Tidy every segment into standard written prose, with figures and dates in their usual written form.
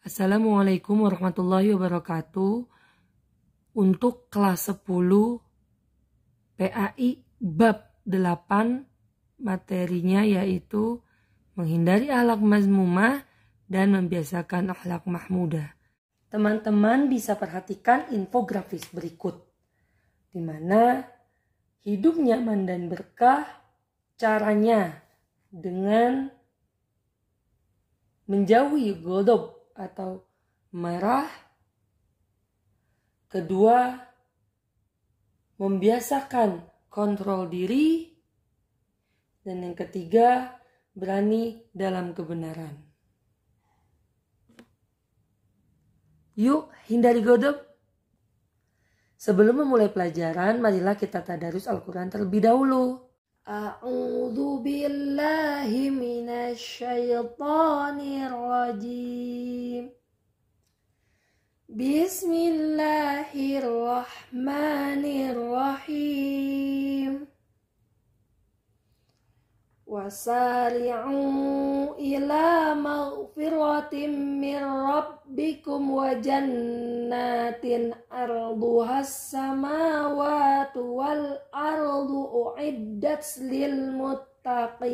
Assalamualaikum warahmatullahi wabarakatuh. Untuk kelas 10 PAI bab 8 materinya yaitu menghindari akhlak mazmumah dan membiasakan akhlak mahmudah. Teman-teman bisa perhatikan infografis berikut, di mana hidup nyaman dan berkah caranya dengan menjauhi ghadab atau marah. Kedua, membiasakan kontrol diri. Dan yang ketiga, berani dalam kebenaran. Yuk, hindari ghadab. Sebelum memulai pelajaran, marilah kita tadarus Al-Quran terlebih dahulu. A'udzu billahi minasyaitonir rajim. Bismillahirrahmanirrahim. Wasari'u ila maghfiratin min rabbikum wa jannatin arduhas samawati wal ardu uiddat lil muttaqin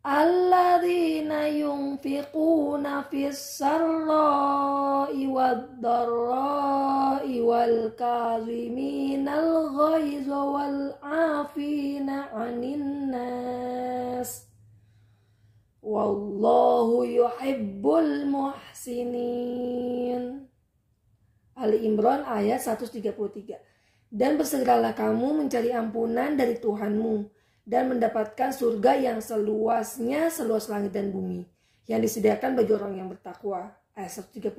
alladzina yunfiquna fis sarra'i wad dharra'i wal kaziminal ghaiza wal 'afina 'anil nas wallahu yuhibbul muhsinin. Ali Imran ayat 133. Dan bersegeralah kamu mencari ampunan dari Tuhanmu dan mendapatkan surga yang seluasnya seluas langit dan bumi, yang disediakan bagi orang yang bertakwa. Ayat 134,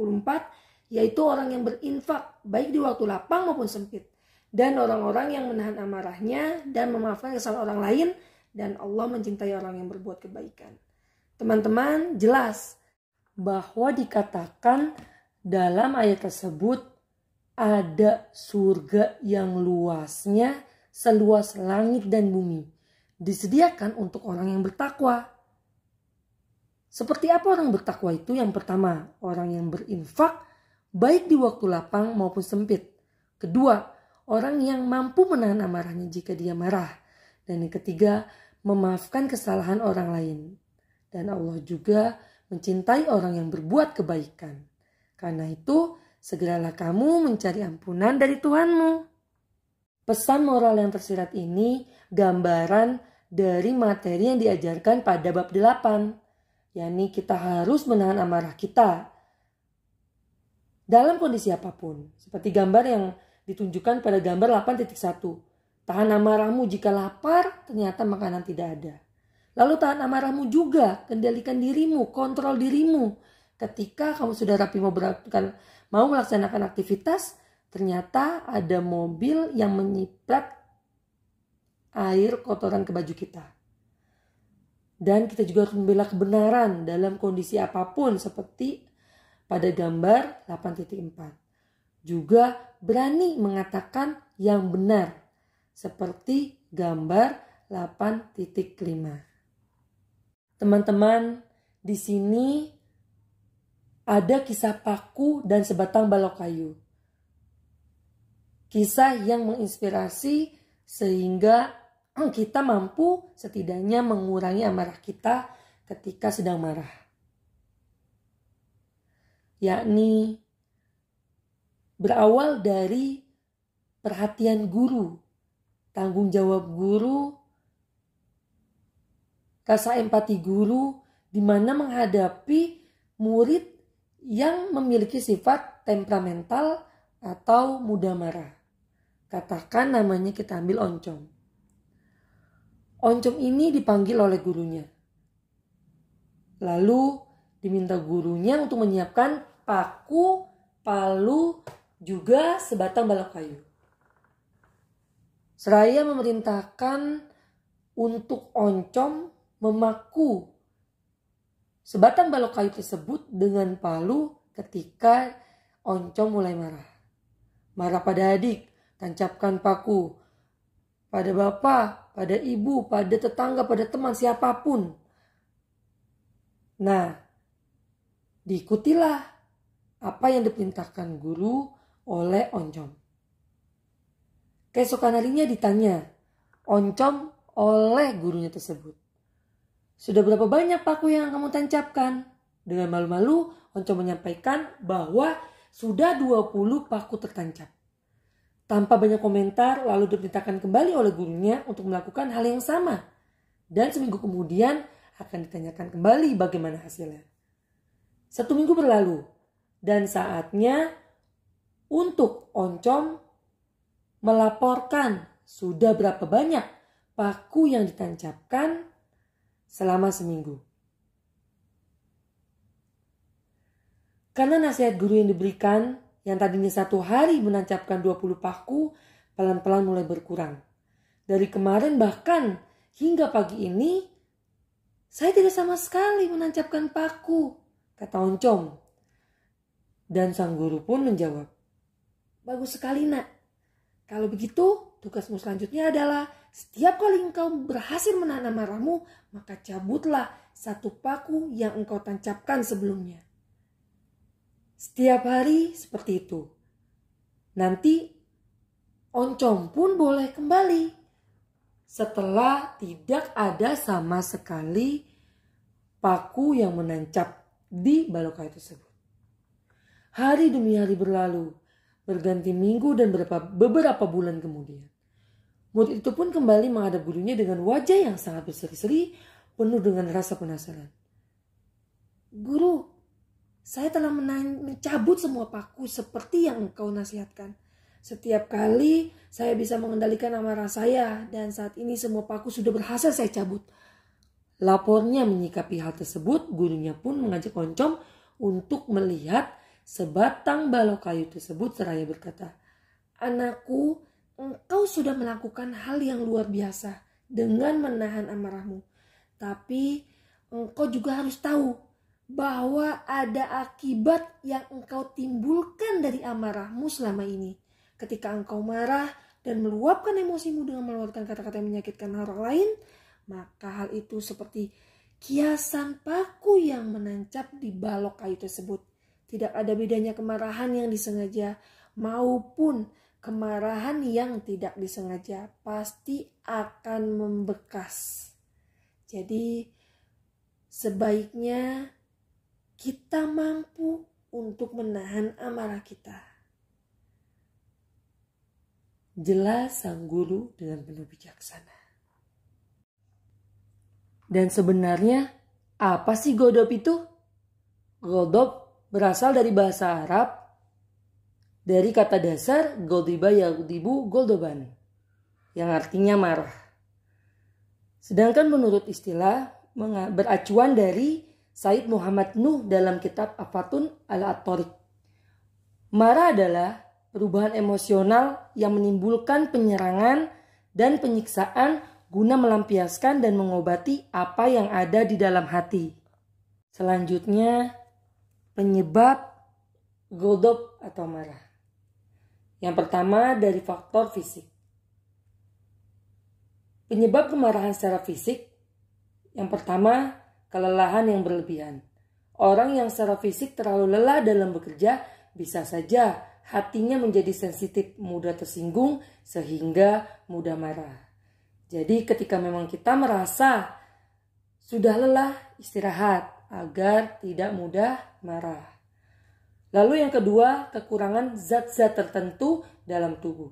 yaitu orang yang berinfak baik di waktu lapang maupun sempit, dan orang-orang yang menahan amarahnya dan memaafkan kesalahan orang lain, dan Allah mencintai orang yang berbuat kebaikan. Teman-teman, jelas bahwa dikatakan dalam ayat tersebut ada surga yang luasnya seluas langit dan bumi, disediakan untuk orang yang bertakwa. Seperti apa orang bertakwa itu? Yang pertama, orang yang berinfak baik di waktu lapang maupun sempit. Kedua, orang yang mampu menahan amarahnya jika dia marah. Dan yang ketiga, memaafkan kesalahan orang lain. Dan Allah juga mencintai orang yang berbuat kebaikan. Karena itu, segeralah kamu mencari ampunan dari Tuhanmu. Pesan moral yang tersirat ini gambaran dari materi yang diajarkan pada bab 8. yakni kita harus menahan amarah kita dalam kondisi apapun. Seperti gambar yang ditunjukkan pada gambar 8.1. Tahan amarahmu jika lapar, ternyata makanan tidak ada. Lalu tahan amarahmu juga, kendalikan dirimu, kontrol dirimu. Ketika kamu sudah rapi mau melaksanakan aktivitas, ternyata ada mobil yang menyiprat air kotoran ke baju kita. Dan kita juga harus membela kebenaran dalam kondisi apapun, seperti pada gambar 8.4. Juga berani mengatakan yang benar, seperti gambar 8.5. Teman-teman, di sini ada kisah paku dan sebatang balok kayu. Kisah yang menginspirasi sehingga kita mampu setidaknya mengurangi amarah kita ketika sedang marah. Yakni berawal dari perhatian guru, tanggung jawab guru, rasa empati guru, di mana menghadapi murid yang memiliki sifat temperamental atau mudah marah. Katakan namanya kita ambil Oncom. Oncom ini dipanggil oleh gurunya. Lalu diminta gurunya untuk menyiapkan paku, palu, juga sebatang balok kayu. Seraya memerintahkan untuk Oncom memaku sebatang balok kayu tersebut dengan palu ketika Oncom mulai marah. Marah pada adik, tancapkan paku. Pada bapak, pada ibu, pada tetangga, pada teman, siapapun. Nah, diikutilah apa yang diperintahkan guru oleh Oncom. Keesokan harinya ditanya Oncom oleh gurunya tersebut, "Sudah berapa banyak paku yang kamu tancapkan?" Dengan malu-malu, Oncom menyampaikan bahwa sudah 20 paku tertancap. Tanpa banyak komentar, lalu diperintahkan kembali oleh gurunya untuk melakukan hal yang sama. Dan seminggu kemudian akan ditanyakan kembali bagaimana hasilnya. 1 minggu berlalu dan saatnya untuk Oncom melaporkan sudah berapa banyak paku yang ditancapkan selama seminggu. Karena nasihat guru yang diberikan yang tadinya 1 hari menancapkan 20 paku pelan-pelan mulai berkurang. Dari kemarin bahkan hingga pagi ini saya tidak sama sekali menancapkan paku, kata Oncom. Dan sang guru pun menjawab, "Bagus sekali nak. Kalau begitu tugasmu selanjutnya adalah setiap kali engkau berhasil menahan amarahmu, maka cabutlah 1 paku yang engkau tancapkan sebelumnya." Setiap hari seperti itu. Nanti Oncom pun boleh kembali setelah tidak ada sama sekali paku yang menancap di balok kayu tersebut. Hari demi hari berlalu, berganti minggu dan beberapa bulan kemudian. Murid itu pun kembali menghadap gurunya dengan wajah yang sangat berseri-seri, penuh dengan rasa penasaran. "Guru, saya telah mencabut semua paku seperti yang engkau nasihatkan. Setiap kali saya bisa mengendalikan amarah saya dan saat ini semua paku sudah berhasil saya cabut." Lapornya menyikapi hal tersebut, gurunya pun mengajak Oncom untuk melihat sebatang balok kayu tersebut seraya berkata, "Anakku, engkau sudah melakukan hal yang luar biasa dengan menahan amarahmu. Tapi engkau juga harus tahu bahwa ada akibat yang engkau timbulkan dari amarahmu selama ini. Ketika engkau marah dan meluapkan emosimu dengan mengeluarkan kata-kata yang menyakitkan orang lain, maka hal itu seperti kiasan paku yang menancap di balok kayu tersebut. Tidak ada bedanya kemarahan yang disengaja maupun kemarahan yang tidak disengaja, pasti akan membekas. Jadi sebaiknya kita mampu untuk menahan amarah kita." Jelas sang guru dengan penuh bijaksana. Dan sebenarnya apa sih godop itu? Godop berasal dari bahasa Arab dari kata dasar godiba yaghdibu goldoban yang artinya marah. Sedangkan menurut istilah beracuan dari Said Muhammad Nuh dalam kitab Afatun al-At-Tariq. Marah adalah perubahan emosional yang menimbulkan penyerangan dan penyiksaan guna melampiaskan dan mengobati apa yang ada di dalam hati. Selanjutnya, penyebab godop atau marah. Yang pertama dari faktor fisik. Penyebab kemarahan secara fisik, yang pertama, kelelahan yang berlebihan. Orang yang secara fisik terlalu lelah dalam bekerja bisa saja hatinya menjadi sensitif, mudah tersinggung sehingga mudah marah. Jadi ketika memang kita merasa sudah lelah, istirahat agar tidak mudah marah. Lalu yang kedua, kekurangan zat-zat tertentu dalam tubuh.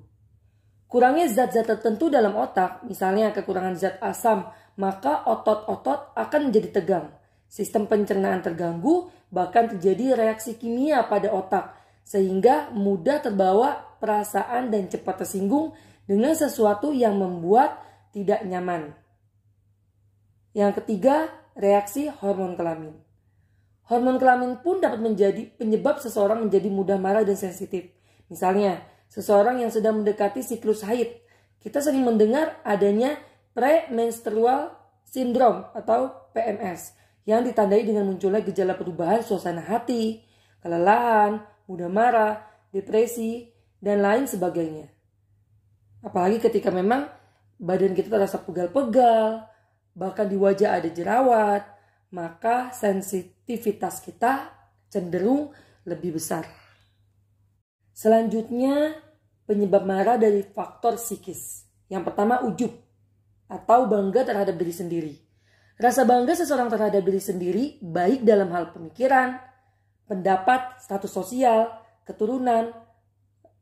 Kurangnya zat-zat tertentu dalam otak, misalnya kekurangan zat asam, maka otot-otot akan menjadi tegang. Sistem pencernaan terganggu, bahkan terjadi reaksi kimia pada otak, sehingga mudah terbawa perasaan dan cepat tersinggung dengan sesuatu yang membuat tidak nyaman. Yang ketiga, reaksi hormon kelamin. Hormon kelamin pun dapat menjadi penyebab seseorang menjadi mudah marah dan sensitif. Misalnya, seseorang yang sedang mendekati siklus haid. Kita sering mendengar adanya premenstrual syndrome atau PMS yang ditandai dengan munculnya gejala perubahan suasana hati, kelelahan, mudah marah, depresi, dan lain sebagainya. Apalagi ketika memang badan kita terasa pegal-pegal, bahkan di wajah ada jerawat, maka sensitivitas kita cenderung lebih besar. Selanjutnya, penyebab marah dari faktor psikis. Yang pertama, ujub atau bangga terhadap diri sendiri. Rasa bangga seseorang terhadap diri sendiri, baik dalam hal pemikiran, pendapat, status sosial, keturunan,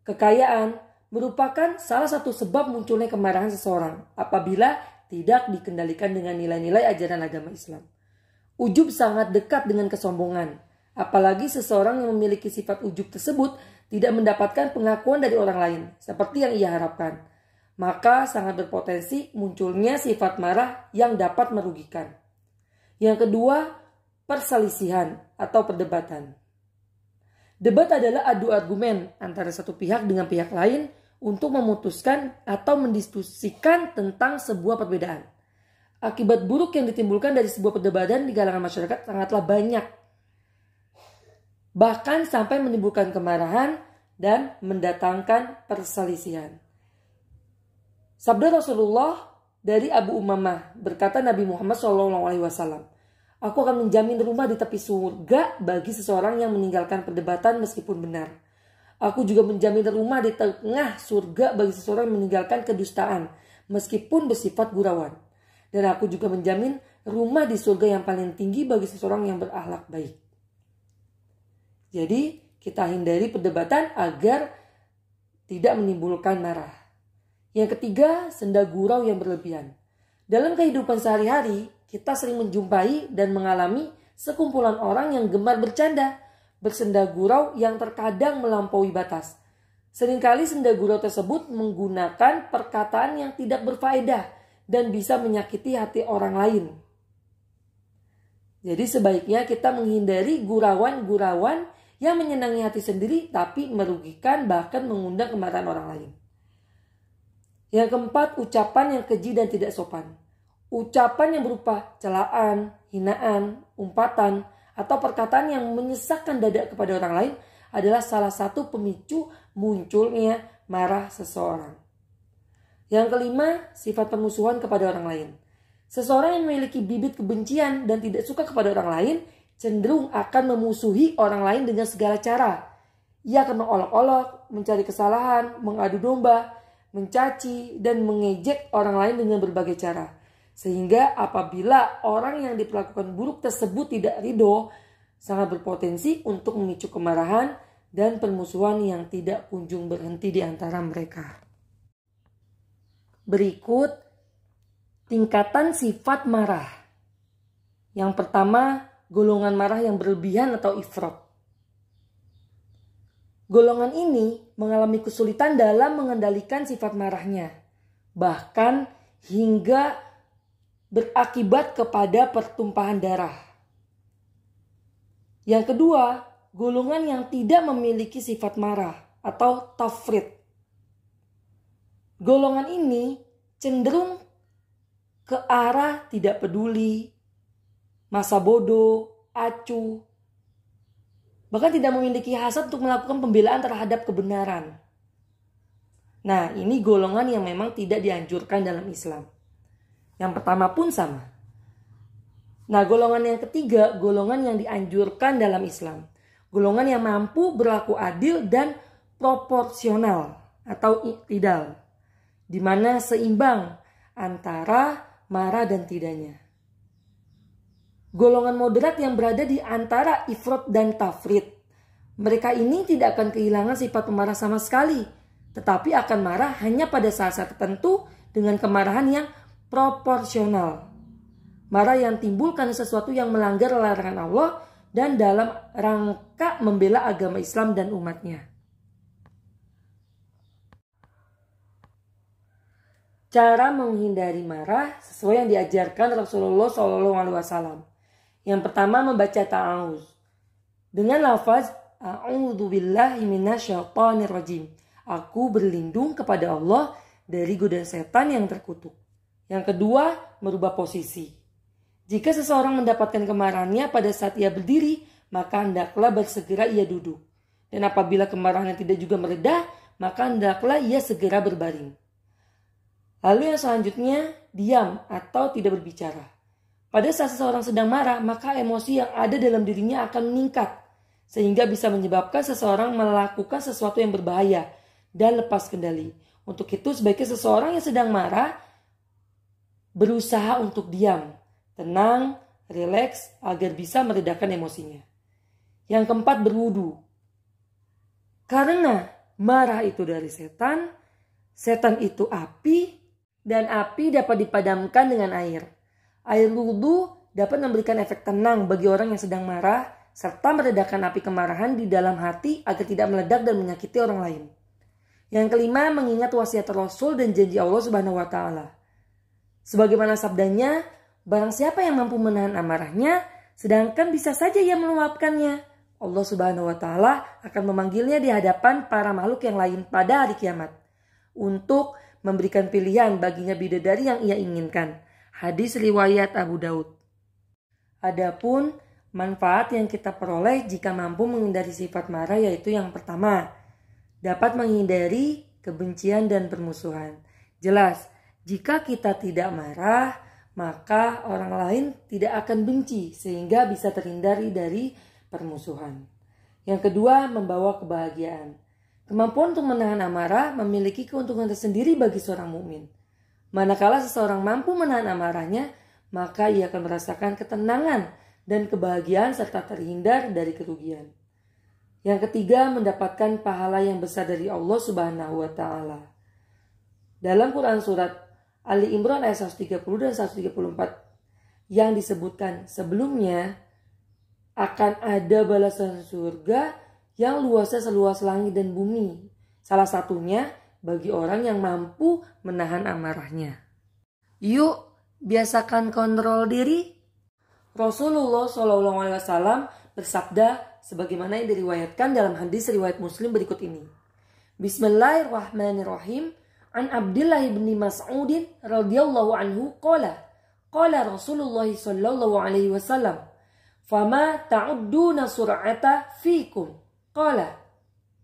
kekayaan, merupakan salah satu sebab munculnya kemarahan seseorang apabila tidak dikendalikan dengan nilai-nilai ajaran agama Islam. Ujub sangat dekat dengan kesombongan, apalagi seseorang yang memiliki sifat ujub tersebut tidak mendapatkan pengakuan dari orang lain seperti yang ia harapkan. Maka sangat berpotensi munculnya sifat marah yang dapat merugikan. Yang kedua, perselisihan atau perdebatan. Debat adalah adu argumen antara satu pihak dengan pihak lain untuk memutuskan atau mendiskusikan tentang sebuah perbedaan. Akibat buruk yang ditimbulkan dari sebuah perdebatan di kalangan masyarakat sangatlah banyak. Bahkan sampai menimbulkan kemarahan dan mendatangkan perselisihan. Sabda Rasulullah dari Abu Umamah, berkata Nabi Muhammad SAW, "Aku akan menjamin rumah di tepi surga bagi seseorang yang meninggalkan perdebatan meskipun benar. Aku juga menjamin rumah di tengah surga bagi seseorang yang meninggalkan kedustaan meskipun bersifat gurauan. Dan aku juga menjamin rumah di surga yang paling tinggi bagi seseorang yang berakhlak baik." Jadi kita hindari perdebatan agar tidak menimbulkan marah. Yang ketiga, senda gurau yang berlebihan. Dalam kehidupan sehari-hari, kita sering menjumpai dan mengalami sekumpulan orang yang gemar bercanda, bersenda gurau yang terkadang melampaui batas. Seringkali senda gurau tersebut menggunakan perkataan yang tidak berfaedah dan bisa menyakiti hati orang lain. Jadi sebaiknya kita menghindari gurauan-gurauan yang menyenangi hati sendiri tapi merugikan bahkan mengundang kemarahan orang lain. Yang keempat, ucapan yang keji dan tidak sopan. Ucapan yang berupa celaan, hinaan, umpatan, atau perkataan yang menyesakkan dada kepada orang lain adalah salah satu pemicu munculnya marah seseorang. Yang kelima, sifat permusuhan kepada orang lain. Seseorang yang memiliki bibit kebencian dan tidak suka kepada orang lain cenderung akan memusuhi orang lain dengan segala cara. Ia akan mengolok-olok, mencari kesalahan, mengadu domba, mencaci, dan mengejek orang lain dengan berbagai cara. Sehingga apabila orang yang diperlakukan buruk tersebut tidak ridho, sangat berpotensi untuk memicu kemarahan dan permusuhan yang tidak kunjung berhenti di antara mereka. Berikut tingkatan sifat marah. Yang pertama, golongan marah yang berlebihan atau ifrat. Golongan ini mengalami kesulitan dalam mengendalikan sifat marahnya, bahkan hingga berakibat kepada pertumpahan darah. Yang kedua, golongan yang tidak memiliki sifat marah atau tafrit. Golongan ini cenderung ke arah tidak peduli, masa bodoh, acuh, bahkan tidak memiliki hasad untuk melakukan pembelaan terhadap kebenaran. Nah, ini golongan yang memang tidak dianjurkan dalam Islam. Yang pertama pun sama. Nah, golongan yang ketiga, golongan yang dianjurkan dalam Islam. Golongan yang mampu berlaku adil dan proporsional atau iktidal, di mana seimbang antara marah dan tidaknya. Golongan moderat yang berada di antara ifrat dan tafrit. Mereka ini tidak akan kehilangan sifat pemarah sama sekali, tetapi akan marah hanya pada saat-saat tertentu dengan kemarahan yang proporsional. Marah yang timbul karena sesuatu yang melanggar larangan Allah dan dalam rangka membela agama Islam dan umatnya. Cara menghindari marah sesuai yang diajarkan Rasulullah SAW. Yang pertama, membaca ta'awuz dengan lafaz a'udzubillahi minasyaitonirrajim. Aku berlindung kepada Allah dari godaan setan yang terkutuk. Yang kedua, merubah posisi. Jika seseorang mendapatkan kemarahannya pada saat ia berdiri, maka hendaklah bersegera ia duduk. Dan apabila kemarahannya tidak juga mereda, maka hendaklah ia segera berbaring. Lalu yang selanjutnya, diam atau tidak berbicara. Pada saat seseorang sedang marah, maka emosi yang ada dalam dirinya akan meningkat, sehingga bisa menyebabkan seseorang melakukan sesuatu yang berbahaya dan lepas kendali. Untuk itu, sebaiknya seseorang yang sedang marah berusaha untuk diam, tenang, rileks agar bisa meredakan emosinya. Yang keempat, berwudu. Karena marah itu dari setan, setan itu api, dan api dapat dipadamkan dengan air. Air wudu dapat memberikan efek tenang bagi orang yang sedang marah, serta meredakan api kemarahan di dalam hati agar tidak meledak dan menyakiti orang lain. Yang kelima, mengingat wasiat Rasul dan janji Allah Subhanahu wa Ta'ala. Sebagaimana sabdanya, barang siapa yang mampu menahan amarahnya, sedangkan bisa saja ia meluapkannya, Allah Subhanahu wa Ta'ala akan memanggilnya di hadapan para makhluk yang lain pada hari kiamat untuk memberikan pilihan baginya bidadari yang ia inginkan. Hadis riwayat Abu Daud. Adapun manfaat yang kita peroleh jika mampu menghindari sifat marah, yaitu yang pertama, dapat menghindari kebencian dan permusuhan. Jelas, jika kita tidak marah, maka orang lain tidak akan benci sehingga bisa terhindari dari permusuhan. Yang kedua, membawa kebahagiaan. Kemampuan untuk menahan amarah memiliki keuntungan tersendiri bagi seorang mukmin. Manakala seseorang mampu menahan amarahnya, maka ia akan merasakan ketenangan dan kebahagiaan serta terhindar dari kerugian. Yang ketiga, mendapatkan pahala yang besar dari Allah Subhanahu wa Ta'ala. Dalam Quran surat Ali Imran ayat 130 dan 134 yang disebutkan sebelumnya, akan ada balasan surga yang luasnya seluas langit dan bumi. Salah satunya bagi orang yang mampu menahan amarahnya. Yuk, biasakan kontrol diri. Rasulullah SAW bersabda sebagaimana yang diriwayatkan dalam hadis riwayat Muslim berikut ini. Bismillahirrahmanirrahim. An Abdullah bin Mas'udin radhiyallahu anhu qala Rasulullah sallallahu alaihi wasallam, "Fama ta'udduna sur'ata fikum?" Qala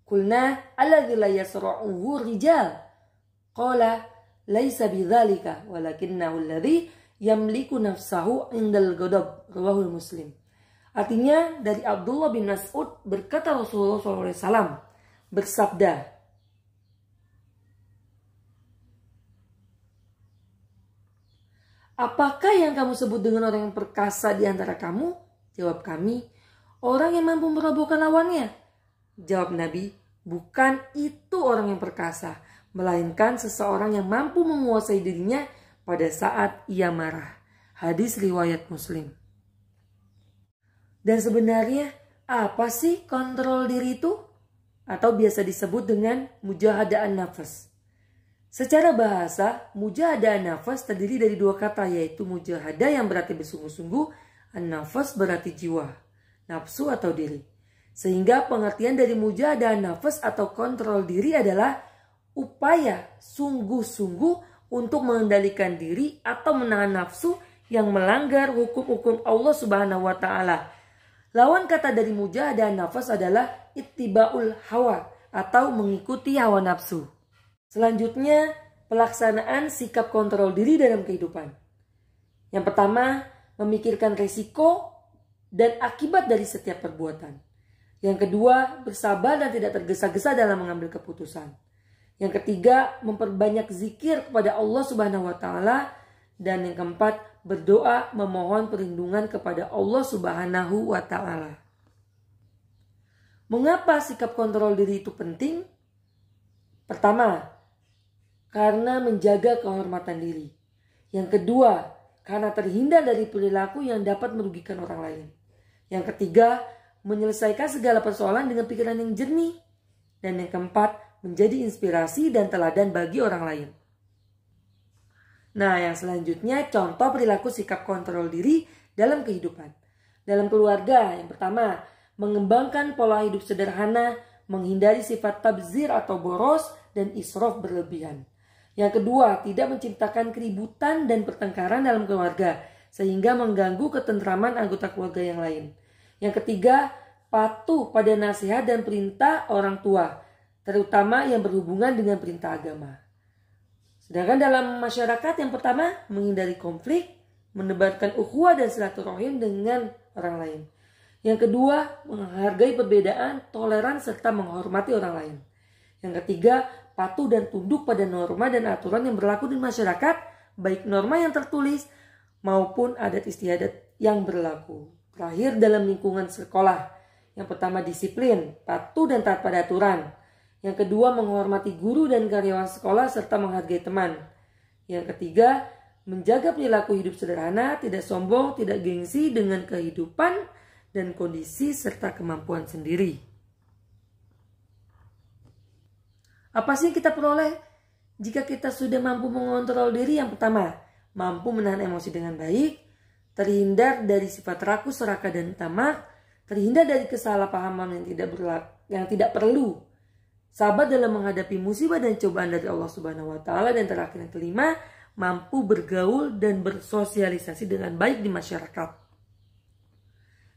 Qulna alladhi la yasra'uhu rijal. Qala laisa bidzalika walakinnahu alladhi yamliku nafsahu indal ghadab. Rawahul Muslim. Artinya dari Abdullah bin Mas'ud berkata Rasulullah SAW bersabda, "Apakah yang kamu sebut dengan orang yang perkasa di antara kamu?" Jawab kami, "Orang yang mampu merobohkan lawannya." Jawab Nabi, "Bukan itu orang yang perkasa, melainkan seseorang yang mampu menguasai dirinya pada saat ia marah." Hadis riwayat Muslim. Dan sebenarnya apa sih kontrol diri itu? Atau biasa disebut dengan mujahadaan nafas. Secara bahasa, mujahadaan nafas terdiri dari dua kata, yaitu mujahadah yang berarti bersungguh-sungguh, an-nafas berarti jiwa, nafsu atau diri. Sehingga pengertian dari mujahadah nafas atau kontrol diri adalah upaya sungguh-sungguh untuk mengendalikan diri atau menahan nafsu yang melanggar hukum-hukum Allah Subhanahu wa Ta'ala. Lawan kata dari mujahadah nafas adalah ittiba'ul hawa atau mengikuti hawa nafsu. Selanjutnya, pelaksanaan sikap kontrol diri dalam kehidupan. Yang pertama, memikirkan risiko dan akibat dari setiap perbuatan. Yang kedua, bersabar dan tidak tergesa-gesa dalam mengambil keputusan. Yang ketiga, memperbanyak zikir kepada Allah Subhanahu wa Ta'ala. Dan yang keempat, berdoa memohon perlindungan kepada Allah Subhanahu wa Ta'ala. Mengapa sikap kontrol diri itu penting? Pertama, karena menjaga kehormatan diri. Yang kedua, karena terhindar dari perilaku yang dapat merugikan orang lain. Yang ketiga, menyelesaikan segala persoalan dengan pikiran yang jernih. Dan yang keempat, menjadi inspirasi dan teladan bagi orang lain. Nah, yang selanjutnya contoh perilaku sikap kontrol diri dalam kehidupan. Dalam keluarga, yang pertama, mengembangkan pola hidup sederhana, menghindari sifat tabzir atau boros dan israf berlebihan. Yang kedua, tidak menciptakan keributan dan pertengkaran dalam keluarga sehingga mengganggu ketentraman anggota keluarga yang lain. Yang ketiga, patuh pada nasihat dan perintah orang tua, terutama yang berhubungan dengan perintah agama. Sedangkan dalam masyarakat, yang pertama, menghindari konflik, menebarkan ukhuwah dan silaturahim dengan orang lain. Yang kedua, menghargai perbedaan, toleran, serta menghormati orang lain. Yang ketiga, patuh dan tunduk pada norma dan aturan yang berlaku di masyarakat, baik norma yang tertulis maupun adat istiadat yang berlaku. Terakhir, dalam lingkungan sekolah. Yang pertama, disiplin, patuh dan taat pada aturan. Yang kedua, menghormati guru dan karyawan sekolah serta menghargai teman. Yang ketiga, menjaga perilaku hidup sederhana, tidak sombong, tidak gengsi dengan kehidupan dan kondisi serta kemampuan sendiri. Apa sih yang kita peroleh jika kita sudah mampu mengontrol diri? Yang pertama, mampu menahan emosi dengan baik, terhindar dari sifat rakus, serakah, dan tamak, terhindar dari kesalahpahaman yang tidak perlu, sabar dalam menghadapi musibah dan cobaan dari Allah Subhanahu wa Ta'ala, dan terakhir yang kelima, mampu bergaul dan bersosialisasi dengan baik di masyarakat.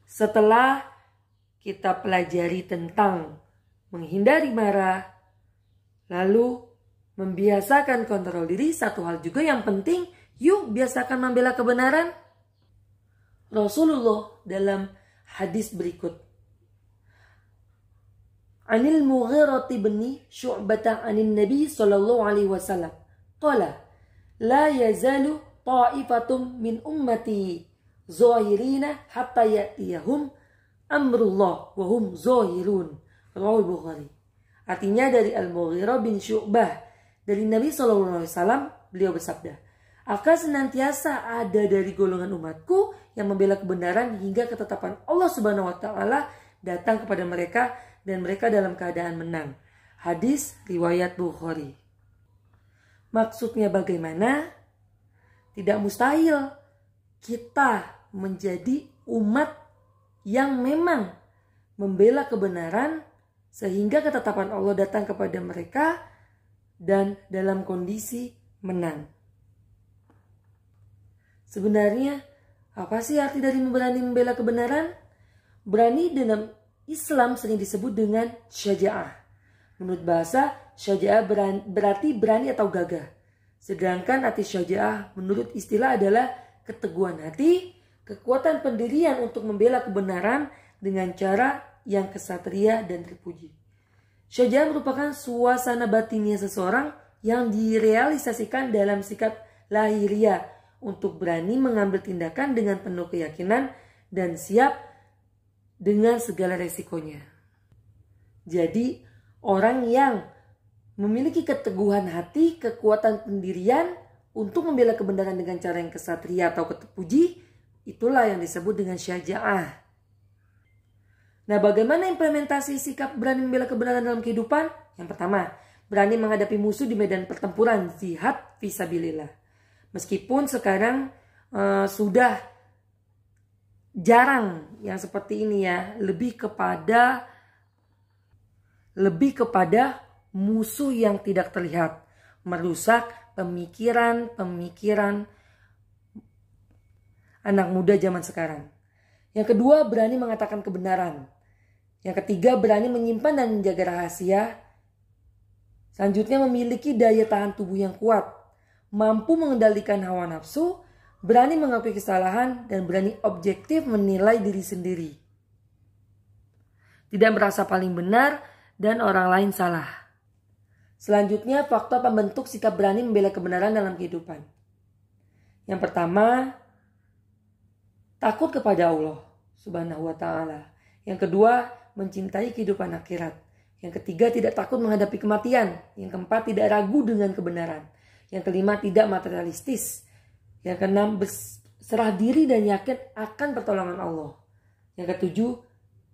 Setelah kita pelajari tentang menghindari marah, lalu membiasakan kontrol diri, satu hal juga yang penting, yuk biasakan membela kebenaran. Rasulullah dalam hadis berikut, Anil Mughirah bin Syu'bah anin Nabi sallallahu alaihi wasallam qala la yazalu ta'ifatum min ummati zahirina hatta ya'tiyahum amrullah wa hum zahirun. Rawahul Bukhari. Artinya dari Al-Mughirah bin Syu'bah dari Nabi sallallahu alaihi wasallam, beliau bersabda, akan senantiasa ada dari golongan umatku yang membela kebenaran hingga ketetapan Allah Subhanahu wa Ta'ala datang kepada mereka dan mereka dalam keadaan menang. Hadis riwayat Bukhari. Maksudnya bagaimana? Tidak mustahil kita menjadi umat yang memang membela kebenaran sehingga ketetapan Allah datang kepada mereka dan dalam kondisi menang. Sebenarnya apa sih arti dari berani membela kebenaran? Berani dalam Islam sering disebut dengan syaja'ah. Menurut bahasa, syaja'ah berarti berani atau gagah. Sedangkan arti syaja'ah menurut istilah adalah keteguhan hati, kekuatan pendirian untuk membela kebenaran dengan cara yang kesatria dan terpuji. Syaja'ah merupakan suasana batinnya seseorang yang direalisasikan dalam sikap lahiriah untuk berani mengambil tindakan dengan penuh keyakinan dan siap dengan segala resikonya. Jadi, orang yang memiliki keteguhan hati, kekuatan pendirian untuk membela kebenaran dengan cara yang kesatria atau terpuji, itulah yang disebut dengan syaja'ah. Nah, bagaimana implementasi sikap berani membela kebenaran dalam kehidupan? Yang pertama, berani menghadapi musuh di medan pertempuran, jihad fisabilillah. Meskipun sekarang sudah jarang yang seperti ini ya, lebih kepada musuh yang tidak terlihat, merusak pemikiran anak muda zaman sekarang. Yang kedua, berani mengatakan kebenaran. Yang ketiga, berani menyimpan dan menjaga rahasia. Selanjutnya, memiliki daya tahan tubuh yang kuat, mampu mengendalikan hawa nafsu, berani mengakui kesalahan, dan berani objektif menilai diri sendiri. Tidak merasa paling benar dan orang lain salah. Selanjutnya, faktor pembentuk sikap berani membela kebenaran dalam kehidupan. Yang pertama, takut kepada Allah Subhanahu wa Ta'ala. Yang kedua, mencintai kehidupan akhirat. Yang ketiga, tidak takut menghadapi kematian. Yang keempat, tidak ragu dengan kebenaran. Yang kelima, tidak materialistis. Yang keenam, berserah diri dan yakin akan pertolongan Allah. Yang ketujuh,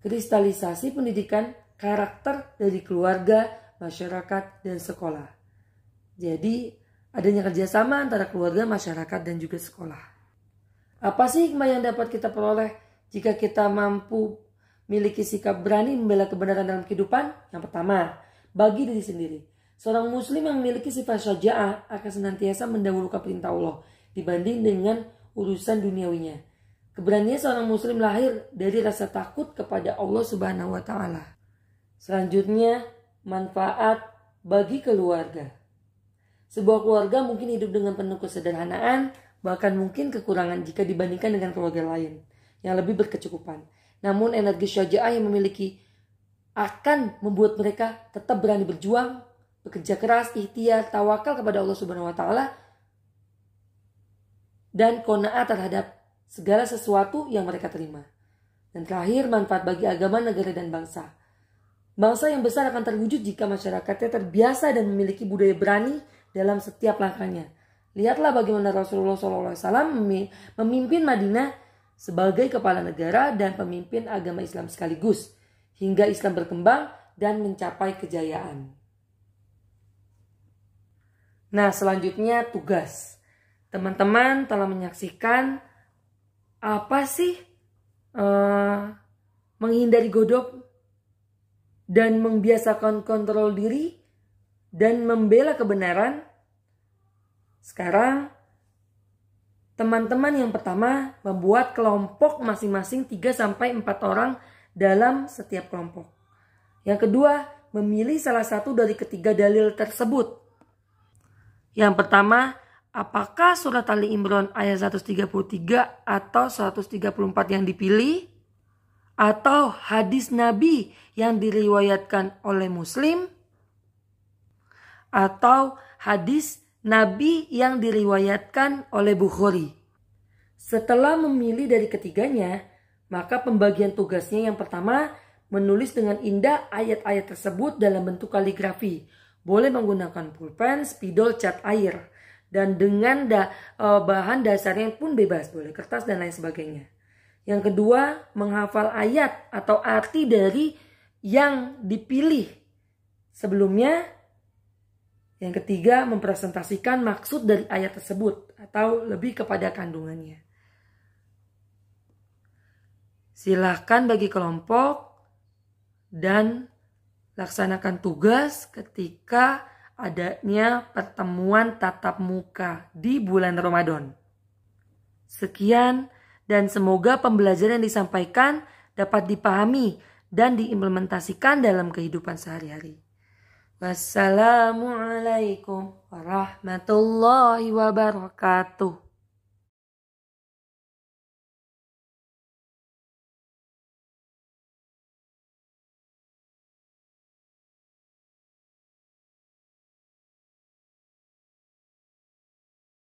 kristalisasi pendidikan karakter dari keluarga, masyarakat, dan sekolah. Jadi, adanya kerjasama antara keluarga, masyarakat, dan juga sekolah. Apa sih hikmah yang dapat kita peroleh jika kita mampu miliki sikap berani membela kebenaran dalam kehidupan? Yang pertama, bagi diri sendiri. Seorang muslim yang memiliki sifat syaja'ah akan senantiasa mendahulukan perintah Allah dibanding dengan urusan duniawinya. Keberanian seorang muslim lahir dari rasa takut kepada Allah Subhanahu wa Ta'ala. Selanjutnya, manfaat bagi keluarga. Sebuah keluarga mungkin hidup dengan penuh kesederhanaan, bahkan mungkin kekurangan jika dibandingkan dengan keluarga lain yang lebih berkecukupan. Namun energi syaja'ah yang memiliki akan membuat mereka tetap berani berjuang, bekerja keras, ikhtiar, tawakal kepada Allah Subhanahu wa taala, dan qanaah terhadap segala sesuatu yang mereka terima. Dan terakhir, manfaat bagi agama, negara, dan bangsa. Bangsa yang besar akan terwujud jika masyarakatnya terbiasa dan memiliki budaya berani dalam setiap langkahnya. Lihatlah bagaimana Rasulullah SAW memimpin Madinah sebagai kepala negara dan pemimpin agama Islam sekaligus, hingga Islam berkembang dan mencapai kejayaan. Nah, selanjutnya tugas. Teman-teman telah menyaksikan apa sih menghindari godok dan membiasakan kontrol diri dan membela kebenaran. Sekarang teman-teman yang pertama membuat kelompok masing-masing 3-4 orang dalam setiap kelompok. Yang kedua, memilih salah satu dari ketiga dalil tersebut. Yang pertama, apakah surat Ali Imran ayat 133 atau 134 yang dipilih? Atau hadis Nabi yang diriwayatkan oleh Muslim? Atau hadis Nabi yang diriwayatkan oleh Bukhari? Setelah memilih dari ketiganya, maka pembagian tugasnya yang pertama, menulis dengan indah ayat-ayat tersebut dalam bentuk kaligrafi. Boleh menggunakan pulpen, spidol, cat air. Dan dengan bahan dasarnya pun bebas, boleh kertas dan lain sebagainya. Yang kedua, menghafal ayat atau arti dari yang dipilih sebelumnya. Yang ketiga, mempresentasikan maksud dari ayat tersebut atau lebih kepada kandungannya. Silahkan bagi kelompok dan laksanakan tugas ketika adanya pertemuan tatap muka di bulan Ramadan. Sekian, dan semoga pembelajaran yang disampaikan dapat dipahami dan diimplementasikan dalam kehidupan sehari-hari. Wassalamualaikum warahmatullahi wabarakatuh.